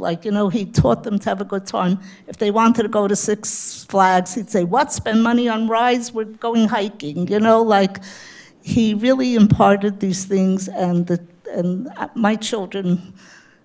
He taught them to have a good time. If they wanted to go to Six Flags, he'd say, what, spend money on rides? We're going hiking, he really imparted these things, and my children,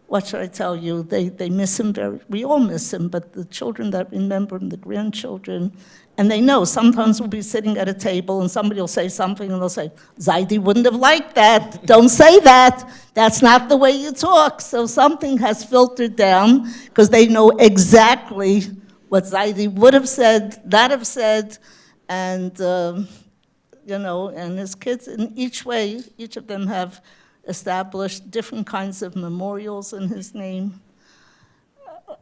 what should I tell you? They miss him we all miss him, but the children that remember him, the grandchildren, and they know sometimes we'll be sitting at a table and somebody will say something and they'll say, Zaidi wouldn't have liked that. Don't say that. That's not the way you talk. So something has filtered down because they know exactly what Zaidi would have said, not have said, and, and his kids in each way, each of them have established different kinds of memorials in his name.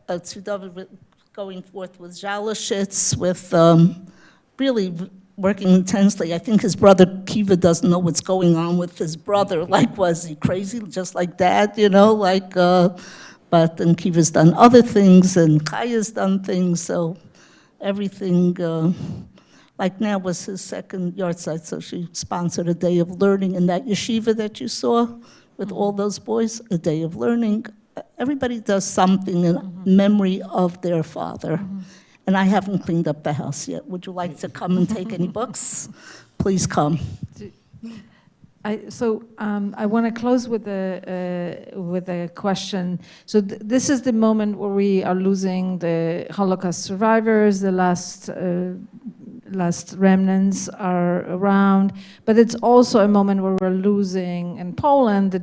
Tzvi Dovid going forth with Zhalashitz, with really working intensely. I think his brother Kiva doesn't know what's going on with his brother. Was he crazy, just like Dad, but then Kiva's done other things, and Chaya's done things, so everything, now was his second yahrzeit, so she sponsored a day of learning in that yeshiva that you saw with all those boys, a day of learning. Everybody does something in memory of their father. And I haven't cleaned up the house yet. Would you like to come and take any books? Please come. I want to close with a question. So this is the moment where we are losing the Holocaust survivors, the last remnants are around, but it's also a moment where we're losing in Poland the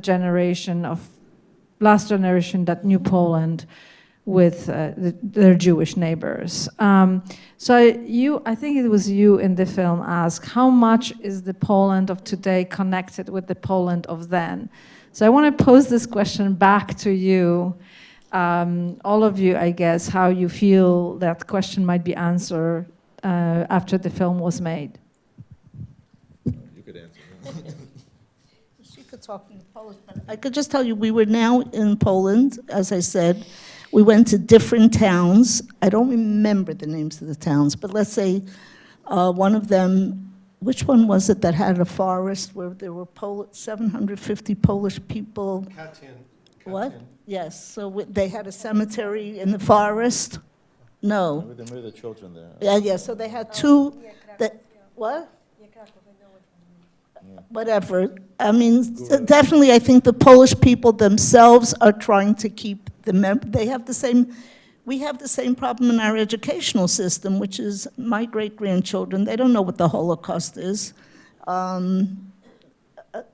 last generation that knew Poland with their Jewish neighbors. I think it was you in the film asked, how much is the Poland of today connected with the Poland of then? So I want to pose this question back to you, all of you, I guess, how you feel that question might be answered after the film was made. You could answer. She could talk in Polish, but I could just tell you, we were now in Poland, as I said. We went to different towns. I don't remember the names of the towns, but let's say one of them, which one was it that had a forest where there were 750 Polish people? Katyn. What? Yes, so they had a cemetery in the forest? No. There were the children there. Yeah, so they had two, what? Whatever. I mean, definitely I think the Polish people themselves are trying to keep they have the same, we have the same problem in our educational system, which is my great-grandchildren, they don't know what the Holocaust is.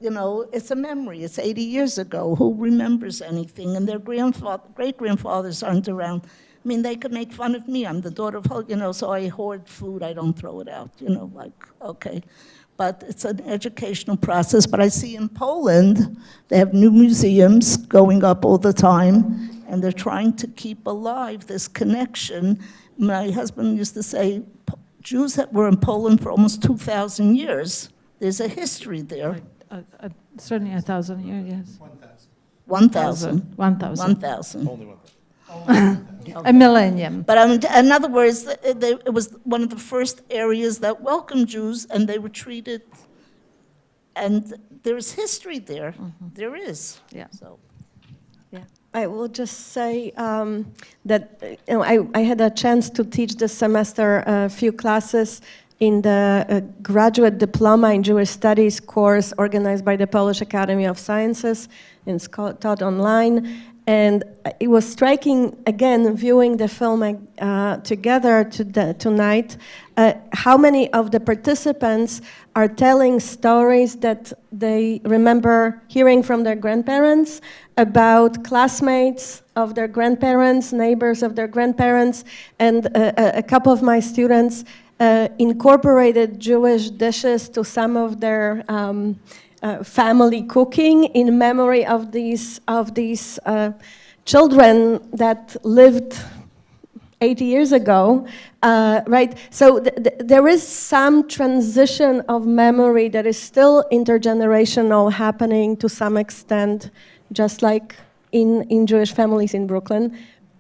It's a memory, it's 80 years ago, who remembers anything? And their great-grandfathers aren't around. I mean, they could make fun of me, I'm the daughter of, so I hoard food, I don't throw it out, okay. But it's an educational process. But I see in Poland, they have new museums going up all the time, and they're trying to keep alive this connection. My husband used to say, Jews that were in Poland for almost 2,000 years. There's a history there. Certainly 1,000 years, yes. 1,000. 1,000. 1,000. Only one. A millennium. But in other words, it was one of the first areas that welcomed Jews, and they were treated, and there's history there. There is. Yeah. So. Yeah. I will just say that I had a chance to teach this semester a few classes in the graduate diploma in Jewish Studies course organized by the Polish Academy of Sciences, and it's taught online. And it was striking, again, viewing the film together tonight, how many of the participants are telling stories that they remember hearing from their grandparents about classmates of their grandparents, neighbors of their grandparents, and a couple of my students incorporated Jewish dishes to some of their family cooking in memory of these children that lived 80 years ago, right? So there is some transition of memory that is still intergenerational happening to some extent, just like in Jewish families in Brooklyn,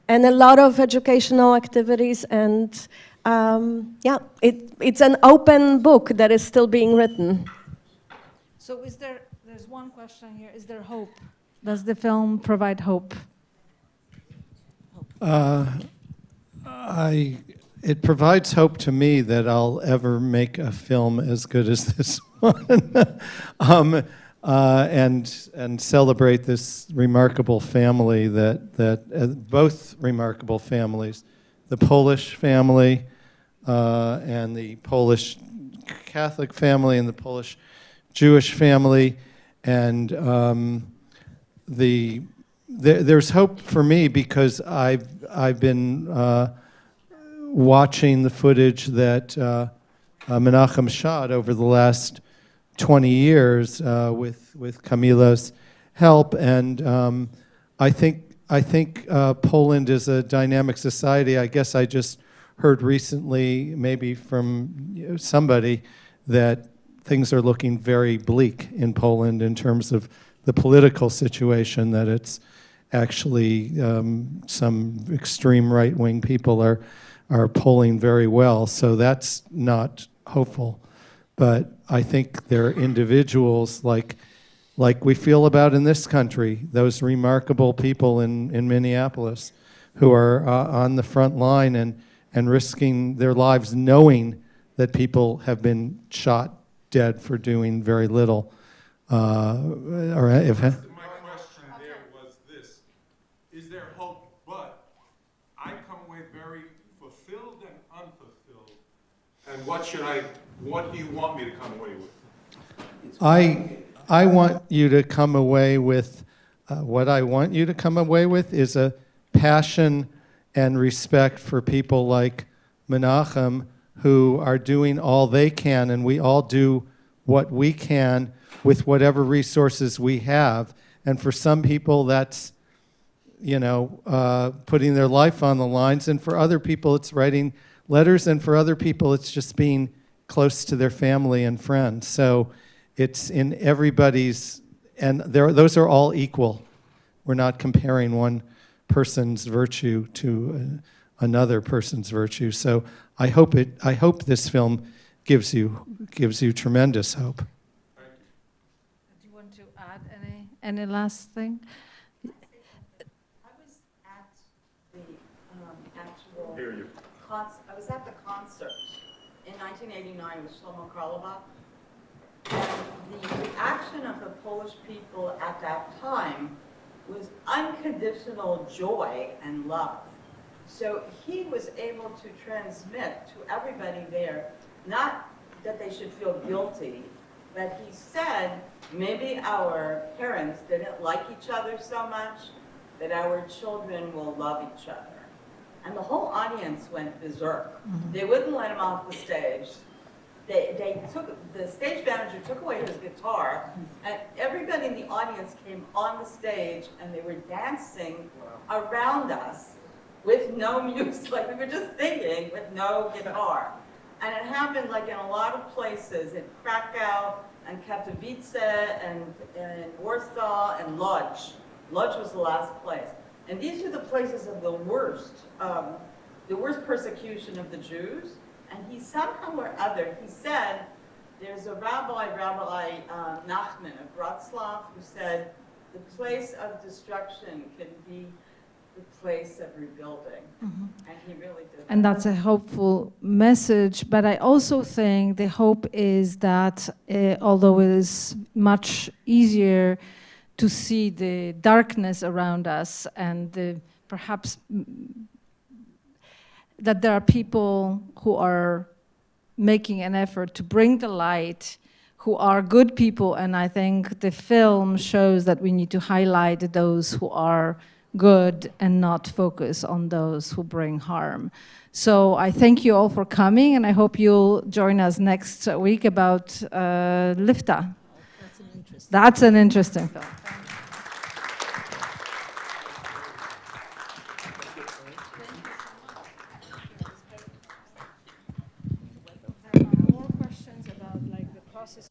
and a lot of educational activities, and yeah, it's an open book that is still being written. So there's one question here, is there hope? Does the film provide hope? It provides hope to me that I'll ever make a film as good as this one, and celebrate this remarkable family that both remarkable families, the Polish family and the Polish Catholic family and the Polish Jewish family, and there's hope for me because I've been watching the footage that Menachem shot over the last 20 years with Camila's help, and I think Poland is a dynamic society. I guess I just heard recently, maybe from somebody, that things are looking very bleak in Poland in terms of the political situation, that it's actually some extreme right-wing people are polling very well, so that's not hopeful. But I think there are individuals like we feel about in this country, those remarkable people in Minneapolis who are on the front line and risking their lives knowing that people have been shot dead for doing very little. Or if, My question there was this: is there hope? But I come away very fulfilled and unfulfilled. And what do you want me to come away with? I want you to come away with, what I want you to come away with is a passion and respect for people like Menachem, who are doing all they can, and we all do what we can with whatever resources we have. And for some people, that's, putting their life on the lines, and for other people, it's writing letters, and for other people, it's just being close to their family and friends. So it's in everybody's, and those are all equal. We're not comparing one person's virtue to another person's virtue. So I hope this film gives you tremendous hope. Do you want to add any last thing? I was at the actual I was at the concert in 1989 with Shlomo Karlovac, and the reaction of the Polish people at that time was unconditional joy and love. So he was able to transmit to everybody there, not that they should feel guilty, but he said maybe our parents didn't like each other so much that our children will love each other. And the whole audience went berserk. Mm-hmm. They wouldn't let him off the stage. The stage manager took away his guitar, and everybody in the audience came on the stage, and they were dancing around us with no music, like we were just singing with no guitar. And it happened like in a lot of places, in Krakow and Katowice and Warsaw and Lodz. Lodz was the last place. And these are the places of the worst persecution of the Jews. And he somehow or other, he said, there's a Rabbi Nachman of Wrocław, who said, the place of destruction can be the place of rebuilding. Mm-hmm. And he really did that. And that's a hopeful message, but I also think the hope is that although it is much easier to see the darkness around us and perhaps that there are people who are making an effort to bring the light, who are good people, and I think the film shows that we need to highlight those who are good and not focus on those who bring harm. So I thank you all for coming, and I hope you'll join us next week about Lifta. That's an interesting film. There are more questions about like the process.